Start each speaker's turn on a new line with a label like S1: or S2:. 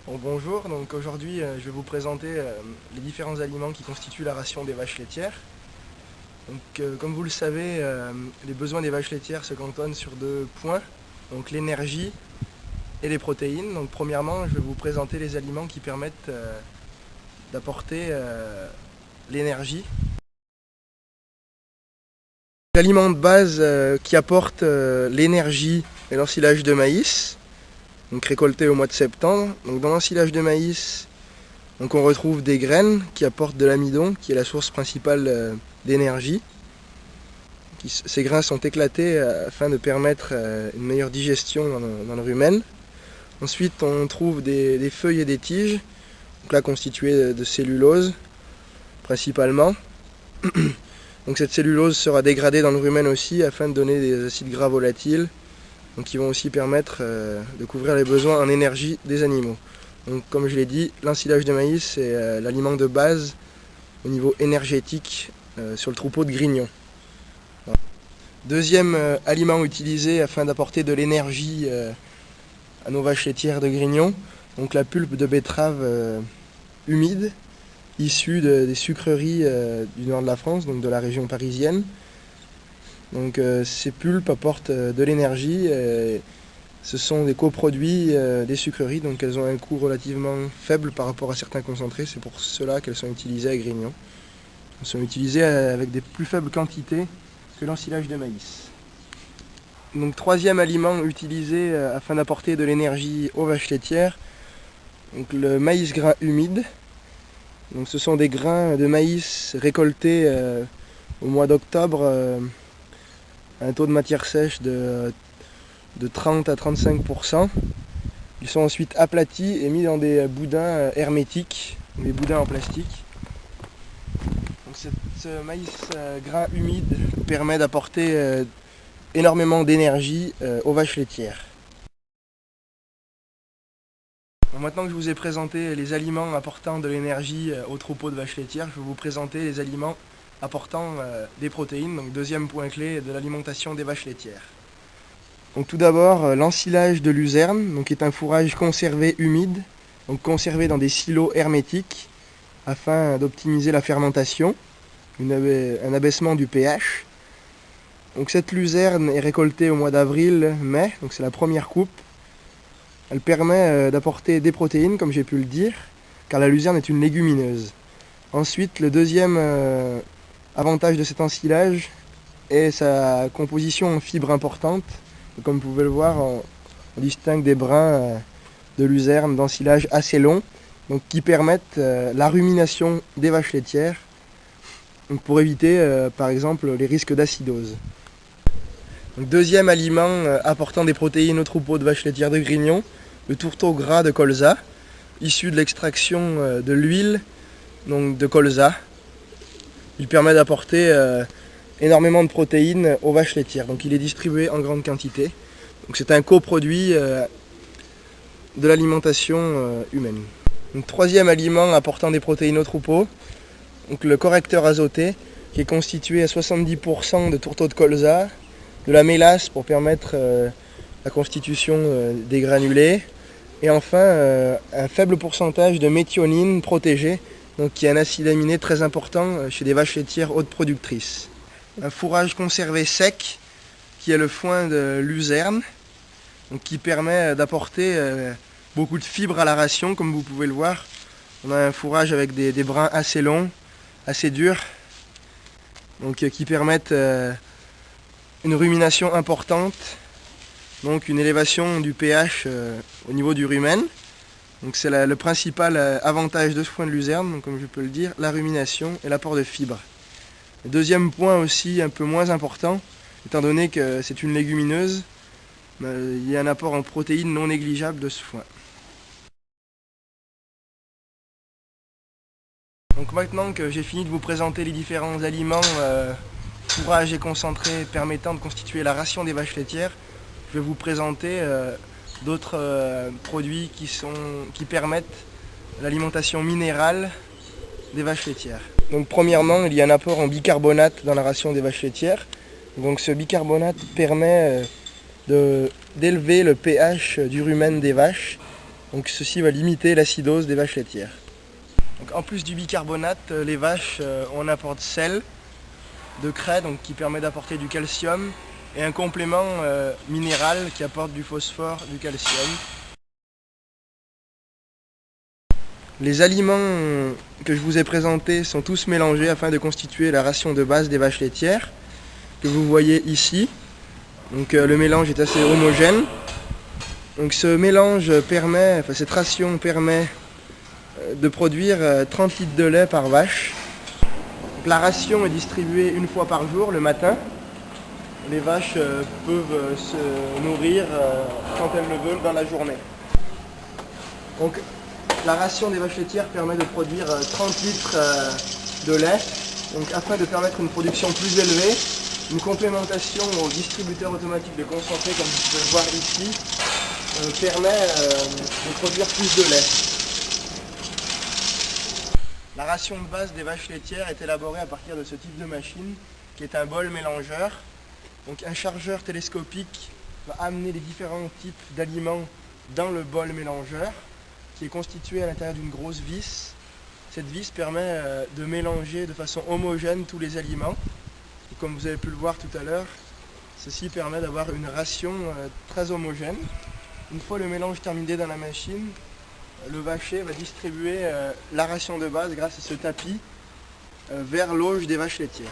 S1: Bon, bonjour, donc aujourd'hui je vais vous présenter les différents aliments qui constituent la ration des vaches laitières. Comme vous le savez, les besoins des vaches laitières se cantonnent sur deux points, donc l'énergie et les protéines. Donc premièrement, je vais vous présenter les aliments qui permettent d'apporter l'énergie. L'aliment de base qui apporte l'énergie est l'ensilage de maïs, donc récolté au mois de septembre. Donc dans l'ensilage de maïs, donc on retrouve des graines qui apportent de l'amidon, qui est la source principale d'énergie. Ces grains sont éclatés afin de permettre une meilleure digestion dans le rumen. Ensuite, on trouve des feuilles et des tiges, donc là constituées de cellulose principalement. Donc cette cellulose sera dégradée dans le rumen aussi afin de donner des acides gras volatiles, donc qui vont aussi permettre de couvrir les besoins en énergie des animaux. Donc comme je l'ai dit, l'ensilage de maïs est l'aliment de base au niveau énergétique sur le troupeau de Grignon. Voilà. Deuxième aliment utilisé afin d'apporter de l'énergie à nos vaches laitières de Grignon, donc la pulpe de betterave humide, issue des sucreries du nord de la France, donc de la région parisienne. Donc ces pulpes apportent de l'énergie. Ce sont des coproduits des sucreries, donc elles ont un coût relativement faible par rapport à certains concentrés. C'est pour cela qu'elles sont utilisées à Grignon. Elles sont utilisées avec des plus faibles quantités que l'ensilage de maïs. Donc troisième aliment utilisé afin d'apporter de l'énergie aux vaches laitières, donc le maïs gras humide. Donc ce sont des grains de maïs récoltés au mois d'octobre à un taux de matière sèche de 30 à 35%. Ils sont ensuite aplatis et mis dans des boudins hermétiques, des boudins en plastique. Donc ce maïs gras humide permet d'apporter énormément d'énergie aux vaches laitières. Bon, maintenant que je vous ai présenté les aliments apportant de l'énergie au troupeau de vaches laitières, je vais vous présenter les aliments apportant des protéines, donc deuxième point clé de l'alimentation des vaches laitières. Donc tout d'abord, l'ensilage de luzerne, donc est un fourrage conservé humide, donc conservé dans des silos hermétiques afin d'optimiser la fermentation, un abaissement du pH. Donc cette luzerne est récoltée au mois d'avril-mai, donc c'est la première coupe. Elle permet d'apporter des protéines, comme j'ai pu le dire, car la luzerne est une légumineuse. Ensuite, le deuxième avantage de cet ensilage est sa composition en fibres importantes. Comme vous pouvez le voir, on distingue des brins de luzerne d'ensilage assez longs, donc qui permettent la rumination des vaches laitières, donc pour éviter par exemple les risques d'acidose. Deuxième aliment apportant des protéines au troupeau de vaches laitières de Grignon, le tourteau gras de colza, issu de l'extraction de l'huile de colza. Il permet d'apporter énormément de protéines aux vaches laitières. Donc il est distribué en grande quantité. Donc c'est un coproduit de l'alimentation humaine. Donc, troisième aliment apportant des protéines au troupeau, donc le correcteur azoté, qui est constitué à 70% de tourteau de colza, de la mélasse pour permettre la constitution des granulés, et enfin un faible pourcentage de méthionine protégée, donc qui est un acide aminé très important chez des vaches laitières hautes productrices. Un fourrage conservé sec, qui est le foin de luzerne, donc qui permet d'apporter beaucoup de fibres à la ration, comme vous pouvez le voir. On a un fourrage avec des brins assez longs, assez durs, donc qui permettent une rumination importante, donc une élévation du pH au niveau du rumen. Donc c'est le principal avantage de ce foin de luzerne, donc comme je peux le dire, la rumination et l'apport de fibres. Le deuxième point aussi un peu moins important, étant donné que c'est une légumineuse, il y a un apport en protéines non négligeable de ce foin. Donc maintenant que j'ai fini de vous présenter les différents aliments, fourrages et concentrés permettant de constituer la ration des vaches laitières, je vais vous présenter d'autres produits qui permettent l'alimentation minérale des vaches laitières. Donc premièrement, il y a un apport en bicarbonate dans la ration des vaches laitières. Donc ce bicarbonate permet d'élever le pH du rumen des vaches Donc ceci va limiter l'acidose des vaches laitières. Donc en plus du bicarbonate, les vaches ont un apport de sel, de craie donc qui permet d'apporter du calcium et un complément minéral qui apporte du phosphore, du calcium. Les aliments que je vous ai présentés sont tous mélangés afin de constituer la ration de base des vaches laitières que vous voyez ici. Donc le mélange est assez homogène. Donc ce mélange permet, enfin cette ration permet de produire 30 litres de lait par vache. Donc, la ration est distribuée une fois par jour le matin. Les vaches peuvent se nourrir quand elles le veulent dans la journée. Donc la ration des vaches laitières permet de produire 30 litres de lait. Donc afin de permettre une production plus élevée, une complémentation au distributeur automatique de concentré, comme vous pouvez le voir ici, permet de produire plus de lait. La ration de base des vaches laitières est élaborée à partir de ce type de machine, qui est un bol mélangeur. Donc un chargeur télescopique va amener les différents types d'aliments dans le bol mélangeur, qui est constitué à l'intérieur d'une grosse vis. Cette vis permet de mélanger de façon homogène tous les aliments. Et comme vous avez pu le voir tout à l'heure, ceci permet d'avoir une ration très homogène. Une fois le mélange terminé dans la machine, le vacher va distribuer la ration de base grâce à ce tapis vers l'auge des vaches laitières.